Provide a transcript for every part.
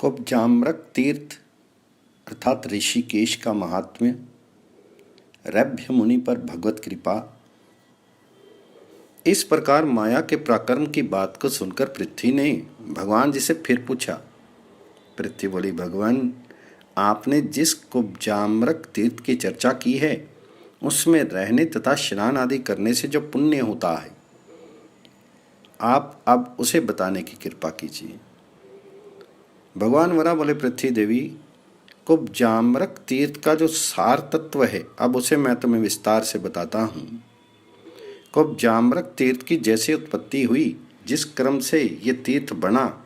कुब्जाम्रक तीर्थ अर्थात ऋषिकेश का महात्म्य। रैभ्य मुनि पर भगवत कृपा। इस प्रकार माया के पराक्रम की बात को सुनकर पृथ्वी ने भगवान जी से फिर पूछा। पृथ्वी बोली, भगवान आपने जिस कुब्जाम्रक तीर्थ की चर्चा की है उसमें रहने तथा स्नान आदि करने से जो पुण्य होता है, आप अब उसे बताने की कृपा कीजिए। भगवान वरा बोले, पृथ्वी देवी, कुब्जाम्रक तीर्थ का जो सार तत्व है अब उसे मैं तुम्हें विस्तार से बताता हूँ। कुब्जाम्रक तीर्थ की जैसी उत्पत्ति हुई, जिस क्रम से ये तीर्थ बना,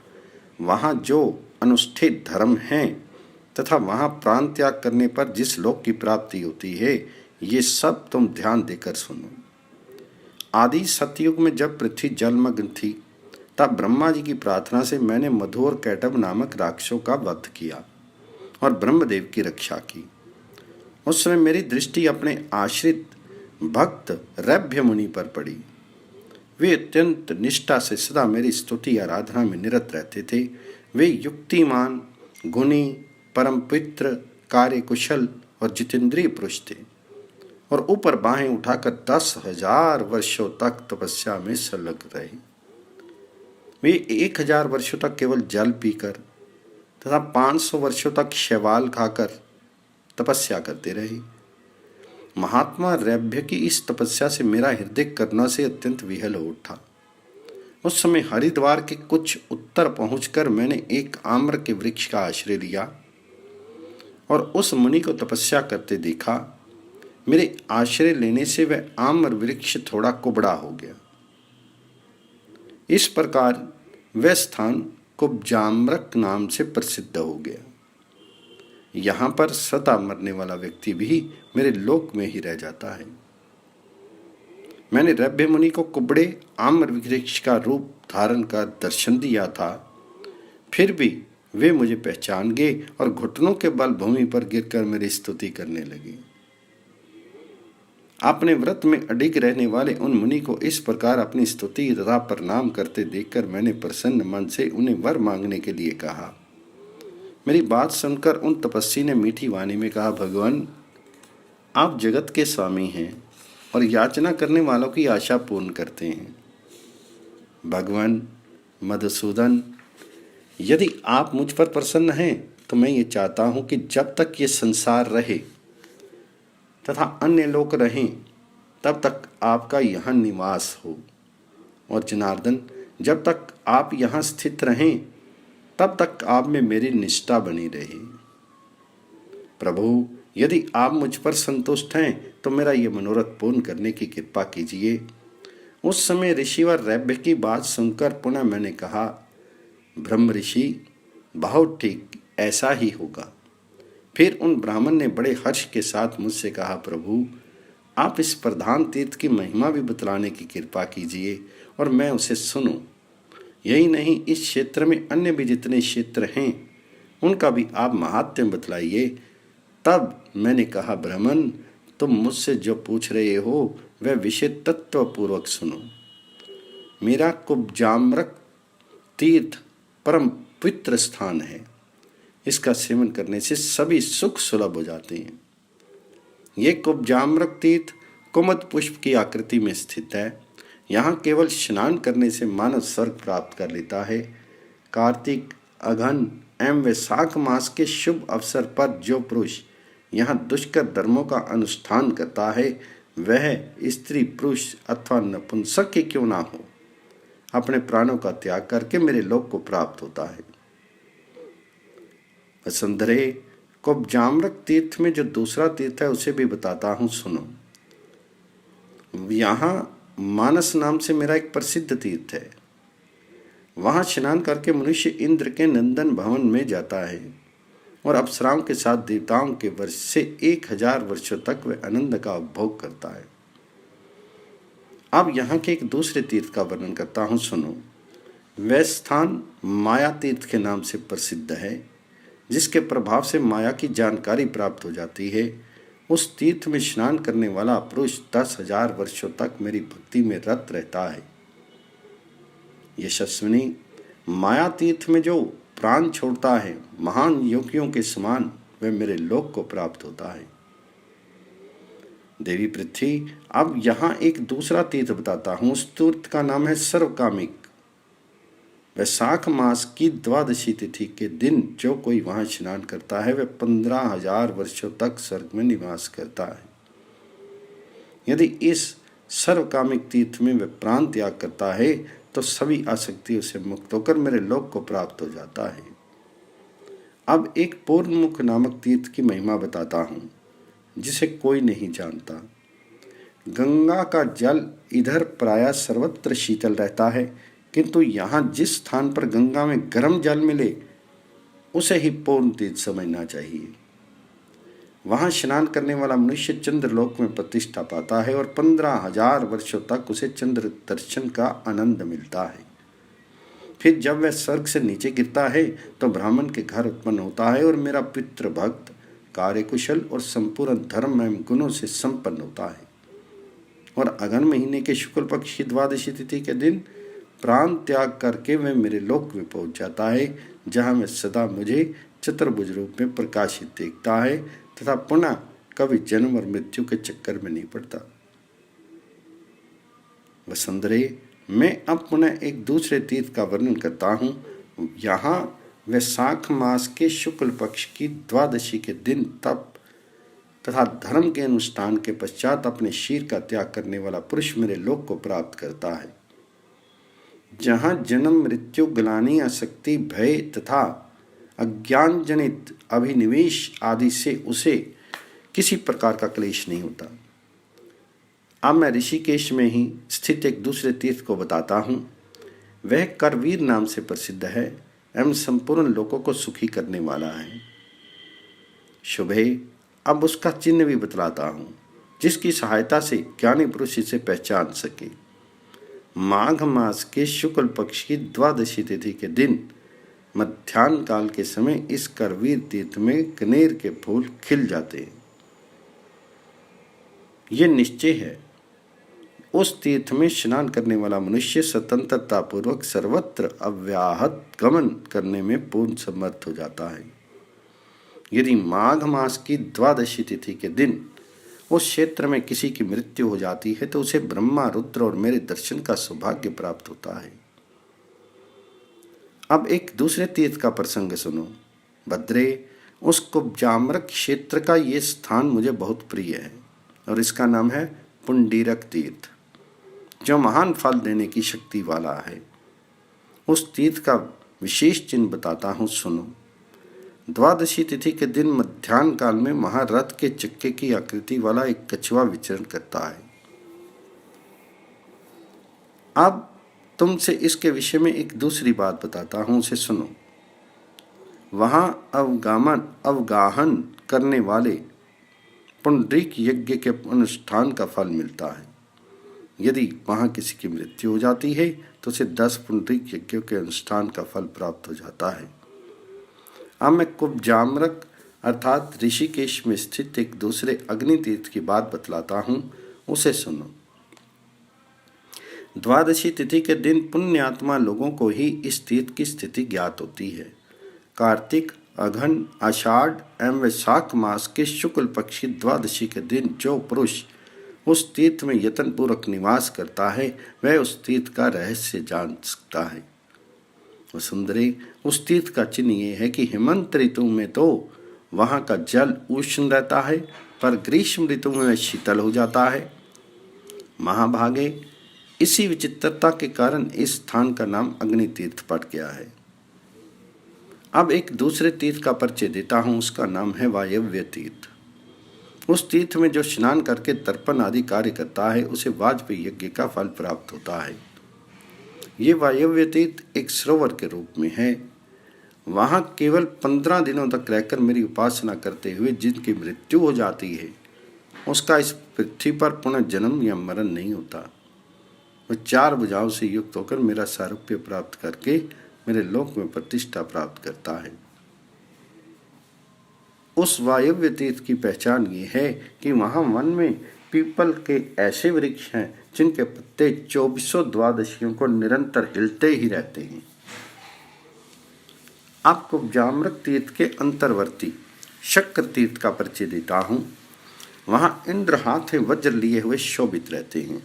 वहाँ जो अनुष्ठित धर्म हैं तथा वहाँ प्राण त्याग करने पर जिस लोक की प्राप्ति होती है, ये सब तुम ध्यान देकर सुनो। आदि सतयुग में जब पृथ्वी जलमग्न थी, तब ब्रह्मा जी की प्रार्थना से मैंने मधु और कैटभ नामक राक्षसों का वध किया और ब्रह्मदेव की रक्षा की। उस समय मेरी दृष्टि अपने आश्रित भक्त रैभ्य मुनि पर पड़ी। वे अत्यंत निष्ठा से सदा मेरी स्तुति आराधना में निरत रहते थे। वे युक्तिमान, गुणी, परम पवित्र, कार्यकुशल और जितेंद्रिय पुरुष थे और ऊपर बाहें उठाकर 10,000 वर्षों तक तपस्या में संलग्न रहे। वे 1,000 वर्षों तक केवल जल पीकर तथा 500 वर्षों तक शैवाल खाकर तपस्या करते रहे। महात्मा रैभ्य की इस तपस्या से मेरा हृदय करुणा से अत्यंत विहल हो उठा। उस समय हरिद्वार के कुछ उत्तर पहुंचकर मैंने एक आम्र के वृक्ष का आश्रय लिया और उस मुनि को तपस्या करते देखा। मेरे आश्रय लेने से वह आम्र वृक्ष थोड़ा कुबड़ा हो गया। इस प्रकार वह स्थान कुब्जाम्रक नाम से प्रसिद्ध हो गया। यहाँ पर स्वतः मरने वाला व्यक्ति भी मेरे लोक में ही रह जाता है। मैंने रैभ्य मुनि को कुबड़े आम्र वृक्ष का रूप धारण कर दर्शन दिया था, फिर भी वे मुझे पहचान गए और घुटनों के बल भूमि पर गिरकर मेरी स्तुति करने लगे। अपने व्रत में अडिग रहने वाले उन मुनि को इस प्रकार अपनी स्तुति तथा प्रणाम करते देखकर मैंने प्रसन्न मन से उन्हें वर मांगने के लिए कहा। मेरी बात सुनकर उन तपस्वी ने मीठी वाणी में कहा, भगवान आप जगत के स्वामी हैं और याचना करने वालों की आशा पूर्ण करते हैं। भगवान मधुसूदन, यदि आप मुझ पर प्रसन्न हैं तो मैं ये चाहता हूँ कि जब तक ये संसार रहे तथा अन्य लोक रहें, तब तक आपका यहाँ निवास हो, और जनार्दन जब तक आप यहाँ स्थित रहें तब तक आप में मेरी निष्ठा बनी रहे। प्रभु, यदि आप मुझ पर संतुष्ट हैं तो मेरा ये मनोरथ पूर्ण करने की कृपा कीजिए। उस समय ऋषिवर रैभ्य की बात सुनकर पुनः मैंने कहा, ब्रह्म ऋषि, बहुत ठीक, ऐसा ही होगा। फिर उन ब्राह्मण ने बड़े हर्ष के साथ मुझसे कहा, प्रभु आप इस प्रधान तीर्थ की महिमा भी बतलाने की कृपा कीजिए और मैं उसे सुनूं। यही नहीं, इस क्षेत्र में अन्य भी जितने क्षेत्र हैं उनका भी आप महात्म्य बतलाइए। तब मैंने कहा, ब्राह्मण तुम मुझसे जो पूछ रहे हो वह विषय तत्वपूर्वक सुनो। मेरा कुब्जाम्रक तीर्थ परम पवित्र स्थान है। इसका सेवन करने से सभी सुख सुलभ हो जाते हैं। ये कुब्जाम्रक तीर्थ कुमुद पुष्प की आकृति में स्थित है। यहाँ केवल स्नान करने से मानव स्वर्ग प्राप्त कर लेता है। कार्तिक, अघन एवं वैशाख मास के शुभ अवसर पर जो पुरुष यहाँ दुष्कर धर्मों का अनुष्ठान करता है, वह स्त्री, पुरुष अथवा नपुंसक ही क्यों ना हो, अपने प्राणों का त्याग करके मेरे लोक को प्राप्त होता है। वसुंधरे, कुब्जाम्रक तीर्थ में जो दूसरा तीर्थ है उसे भी बताता हूँ, सुनो। यहाँ मानस नाम से मेरा एक प्रसिद्ध तीर्थ है। वहाँ स्नान करके मनुष्य इंद्र के नंदन भवन में जाता है और अप्सराओं के साथ देवताओं के वर्ष से 1,000 वर्षों तक वह आनंद का उपभोग करता है। अब यहाँ के एक दूसरे तीर्थ का वर्णन करता हूँ, सुनो। वह स्थान माया तीर्थ के नाम से प्रसिद्ध है, जिसके प्रभाव से माया की जानकारी प्राप्त हो जाती है। उस तीर्थ में स्नान करने वाला पुरुष 10,000 वर्षों तक मेरी भक्ति में रत रहता है। यशस्विनी, माया तीर्थ में जो प्राण छोड़ता है, महान योगियों के समान वह मेरे लोक को प्राप्त होता है। देवी पृथ्वी, अब यहाँ एक दूसरा तीर्थ बताता हूँ। उस तीर्थ का नाम है सर्वकामिक। वैशाख मास की द्वादशी तिथि के दिन जो कोई वहाँ स्नान करता है वह 15,000 वर्षों तक स्वर्ग में निवास करता है। यदि इस सर्वकामिक तीर्थ में वह प्राण त्याग करता है तो सभी आसक्तियों से मुक्त होकर मेरे लोक को प्राप्त हो जाता है। अब एक पूर्णमुख नामक तीर्थ की महिमा बताता हूँ जिसे कोई नहीं जानता। गंगा का जल इधर प्रायः सर्वत्र शीतल रहता है, किंतु यहाँ जिस स्थान पर गंगा में गर्म जल मिले उसे ही पूर्ण तीर्थ समझना चाहिए। वहाँ स्नान करने वाला मनुष्य चंद्रलोक में प्रतिष्ठा पाता है और 15,000 वर्षों तक उसे चंद्र दर्शन का आनंद मिलता है। फिर जब वह स्वर्ग से नीचे गिरता है तो ब्राह्मण के घर उत्पन्न होता है और मेरा पितृ भक्त, कार्यकुशल और संपूर्ण धर्म एवं गुणों से संपन्न होता है। और अगन महीने के शुक्ल पक्ष की द्वादशी तिथि के दिन प्राण त्याग करके वह मेरे लोक में पहुंच जाता है, जहां वह सदा मुझे चतुर्भुज रूप में प्रकाशित देखता है तथा पुनः कभी जन्म और मृत्यु के चक्कर में नहीं पड़ता। वसुंधरे, मैं अब पुनः एक दूसरे तीर्थ का वर्णन करता हूँ। यहाँ वैशाख मास के शुक्ल पक्ष की द्वादशी के दिन तप तथा धर्म के अनुष्ठान के पश्चात अपने शीर का त्याग करने वाला पुरुष मेरे लोक को प्राप्त करता है, जहाँ जन्म, मृत्यु, ग्लानि, आसक्ति, भय तथा अज्ञान जनित अभिनिवेश आदि से उसे किसी प्रकार का क्लेश नहीं होता। अब मैं ऋषिकेश में ही स्थित एक दूसरे तीर्थ को बताता हूँ। वह करवीर नाम से प्रसिद्ध है एवं संपूर्ण लोगों को सुखी करने वाला है। शुभे, अब उसका चिन्ह भी बतलाता हूँ जिसकी सहायता से ज्ञानी पुरुष इसे पहचान सके। माघ मास के शुक्ल पक्ष की द्वादशी तिथि के दिन मध्याह्न काल के समय इस करवीर तीर्थ में कनेर के फूल खिल जाते हैं। ये निश्चय है, उस तीर्थ में स्नान करने वाला मनुष्य स्वतंत्रता पूर्वक सर्वत्र अव्याहत गमन करने में पूर्ण समर्थ हो जाता है। यदि माघ मास की द्वादशी तिथि के दिन उस क्षेत्र में किसी की मृत्यु हो जाती है तो उसे ब्रह्मा, रुद्र और मेरे दर्शन का सौभाग्य प्राप्त होता है। अब एक दूसरे तीर्थ का प्रसंग सुनो। भद्रे, उस कुब्जाम्रक क्षेत्र का ये स्थान मुझे बहुत प्रिय है और इसका नाम है पुंडीरक तीर्थ, जो महान फल देने की शक्ति वाला है। उस तीर्थ का विशेष चिन्ह बताता हूँ, सुनो। द्वादशी तिथि के दिन मध्याह्न काल में महारथ के चक्के की आकृति वाला एक कछुआ विचरण करता है। अब तुमसे इसके विषय में एक दूसरी बात बताता हूँ, उसे सुनो। वहाँ अवगाहन करने वाले पुंडरीक यज्ञ के अनुष्ठान का फल मिलता है। यदि वहाँ किसी की मृत्यु हो जाती है तो उसे 10 पुंडरीक यज्ञों के अनुष्ठान का फल प्राप्त हो जाता है। अब मैं कुब्जाम्रक अर्थात ऋषिकेश में स्थित एक दूसरे अग्नि तीर्थ की बात बतलाता हूँ, उसे सुनो। द्वादशी तिथि के दिन पुण्यात्मा लोगों को ही इस तीर्थ की स्थिति ज्ञात होती है। कार्तिक, अघन, आषाढ़ एवं वैशाख मास के शुक्ल पक्ष की द्वादशी के दिन जो पुरुष उस तीर्थ में यत्नपूर्वक निवास करता है वह उस तीर्थ का रहस्य जान सकता है। वसुंधरे, उस तीर्थ का चिन्ह ये है कि हेमंत ऋतु में तो वहाँ का जल उष्ण रहता है, पर ग्रीष्म ऋतु में शीतल हो जाता है। महाभागे, इसी विचित्रता के कारण इस स्थान का नाम अग्नि तीर्थ पड़ गया है। अब एक दूसरे तीर्थ का परिचय देता हूँ, उसका नाम है वायव्य तीर्थ। उस तीर्थ में जो स्नान करके तर्पण आदि कार्य करता है उसे वाजपेयी यज्ञ का फल प्राप्त होता है। ये वायव्य तीर्थ एक सरोवर के रूप में है। वहाँ केवल 15 दिनों तक रहकर मेरी उपासना करते हुए जिनकी मृत्यु हो जाती है उसका इस पृथ्वी पर पुनः जन्म या मरण नहीं होता। वह 4 भुजाओं से युक्त होकर मेरा सारूप्य प्राप्त करके मेरे लोक में प्रतिष्ठा प्राप्त करता है। उस वायव्य तीर्थ की पहचान ये है कि वहाँ वन में पीपल के ऐसे वृक्ष हैं जिनके पत्ते 24 द्वादशियों को निरंतर हिलते ही रहते हैं। आपको जाम्रक तीर्थ के अंतर्वर्ती शक्र तीर्थ का परिचय देता हूँ। वहाँ इंद्र हाथे वज्र लिए हुए शोभित रहते हैं।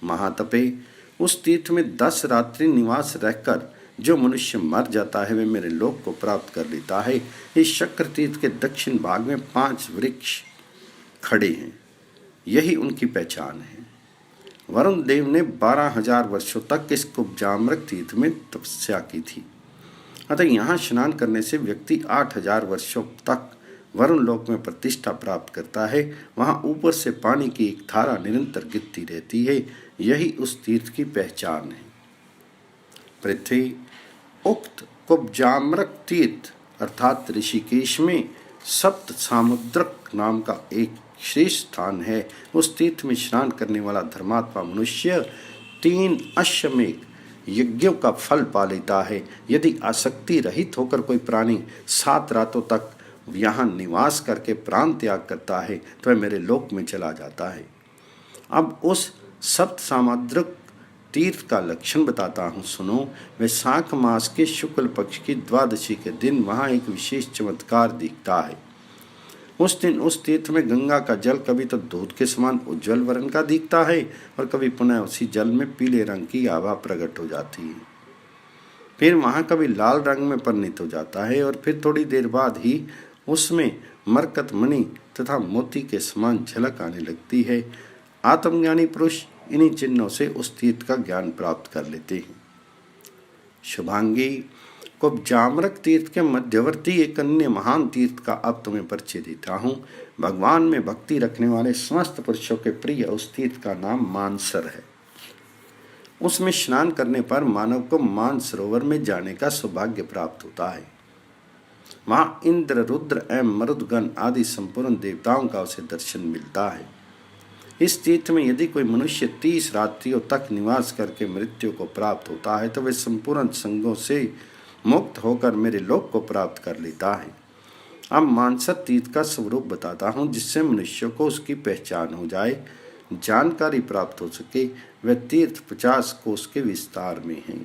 महातपे उस तीर्थ में 10 रात्रि निवास रहकर जो मनुष्य मर जाता है वे मेरे लोक को प्राप्त कर लेता है। इस शक्र तीर्थ के दक्षिण भाग में 5 वृक्ष खड़े हैं, यही उनकी पहचान है। वरुण देव ने 12,000 वर्षों तक इस कुब्जाम्रक तीर्थ में तपस्या की थी। अतः यहाँ स्नान करने से व्यक्ति 8,000 वर्षों तक वरुण लोक में प्रतिष्ठा प्राप्त करता है। वहाँ ऊपर से पानी की एक धारा निरंतर गिरती रहती है, यही उस तीर्थ की पहचान है। पृथ्वी उक्त कुब्जाम्रक तीर्थ अर्थात ऋषिकेश में सप्त सामुद्रक नाम का एक श्रेष्ठ स्थान है। उस तीर्थ में स्नान करने वाला धर्मात्मा मनुष्य 3 अश्वमेध यज्ञों का फल पा लेता है। यदि आसक्ति रहित होकर कोई प्राणी 7 रातों तक यहाँ निवास करके प्राण त्याग करता है तो वह मेरे लोक में चला जाता है। अब उस सप्त सामुद्रिक तीर्थ का लक्षण बताता हूँ, सुनो। वैशाख मास के शुक्ल पक्ष की द्वादशी के दिन वहाँ एक विशेष चमत्कार दिखता है। उस दिन उस तीर्थ में गंगा का जल कभी तो दूध के समान उज्जवल वर्ण का दिखता है और कभी पुनः उसी जल में पीले रंग की आभा प्रकट हो जाती है। फिर वहाँ कभी लाल रंग में परिणित हो जाता है और फिर थोड़ी देर बाद ही उसमें मरकत मणि तथा मोती के समान झलक आने लगती है। आत्मज्ञानी पुरुष इन्हीं चिन्हों से उस तीर्थ का ज्ञान प्राप्त कर लेते हैं। शुभांगी, कुब्जाम्रक तीर्थ के मध्यवर्ती एक अन्य महान तीर्थ का अब तुम्हें परिचय देता हूँ। भगवान में भक्ति रखने वाले समस्त पुरुषों के प्रिय उस तीर्थ का नाम मानसर है। उसमें स्नान करने पर मानव को मानसरोवर में जाने का सौभाग्य प्राप्त होता है। वहाँ इंद्र, रुद्र एवं मरुदगण आदि संपूर्ण देवताओं का उसे दर्शन मिलता है। इस तीर्थ में यदि कोई मनुष्य 30 रात्रियों तक निवास करके मृत्यु को प्राप्त होता है तो वह संपूर्ण संगों से मुक्त होकर मेरे लोक को प्राप्त कर लेता है। अब मानसर तीर्थ का स्वरूप बताता हूँ, जिससे मनुष्य को उसकी पहचान हो जाए, जानकारी प्राप्त हो सके। वह तीर्थ 50 कोस के विस्तार में है।